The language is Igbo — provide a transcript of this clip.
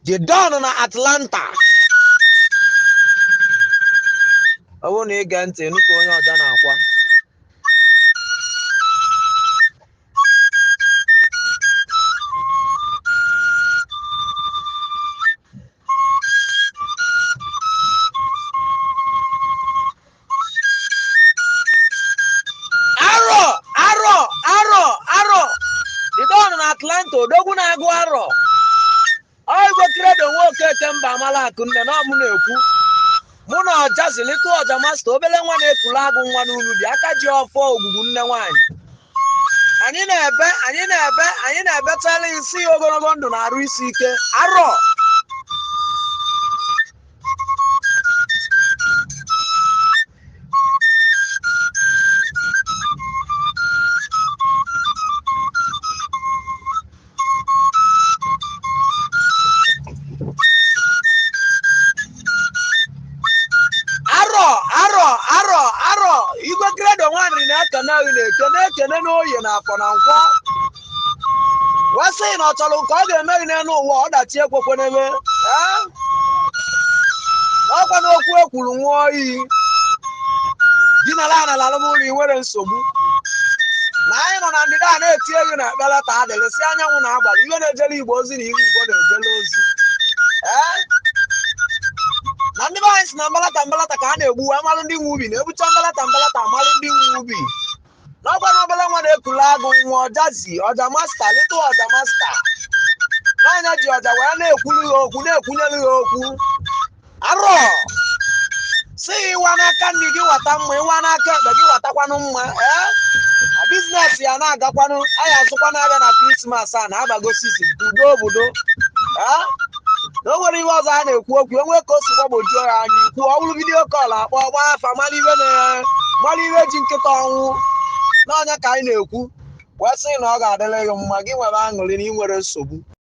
Dedon na Atlanta. Ọ bụrụ na ị gee ntị nnukwu onye ọja na-akwa. Dedon na Atlanta odogwu na-agụ arọ. Igwe Dedon nwoke kemba Amalakụ nne na ọmụ na-ekwu. Mụ na ọja zilitu ọja masta obele nwa na-ekulu agụ nwa n'ulu dị aka ji ọfọ ogbugbu nne nwaanyị. Anyị na-ebetala isi ogologo ndụ na-arụ isi ike. Arọ. Igwe Dedon nwanri na-aka naghị na-ekene n'oye na afọ na nkwọ. Wasị na ọ chọrọ nke ọ ga-emeghị n'elu ụwa ọdachi ekwekwe n'ebe. Ọkwa n'okwu ekwuru nwa oyi. Di na ala alụmụlọ ị nwere nsogbu. Na anyị nọ na ndịda a na-eti egwu na ekpelata adịrịsị anyanwụ na abalị iwe na-ejele Igbo ozi na iwe Igbo na-ejele ozi. Na ndị be anyị si na mbalata ka a na-egbu amalụ ndị nwe ubi na-ebucha mbalata amalụ ndị nwe ubi. N'ọkwa na obele nwa na-ekulu agụ nwa ọja masta little ọja masta. N'anya ji ọja wee na-ekwulu ha okwu na-ekwunyelu ha okwu. Arọ si ịwa n'aka nri gị wata mma ịwa n'aka ekpe gị watakwanụ mma. Biznes ya na-agakwanụ anyị azụkwana abịa na Krismas a na-abago sizin udo obodo. Na o nwere ihe ọzọ a na-ekwu okwu enwe ka o si gbagbojuo ya anya ikwu ọ bụrụ vidiyo kọl akpọ ọgba afa mara ihe ji nkịta ọnwụ n'ọnya ka anyị na-ekwu wee sị na ọ ga-adịrị gị mma gị nwere aṅụrị na ị nwere nsogbu.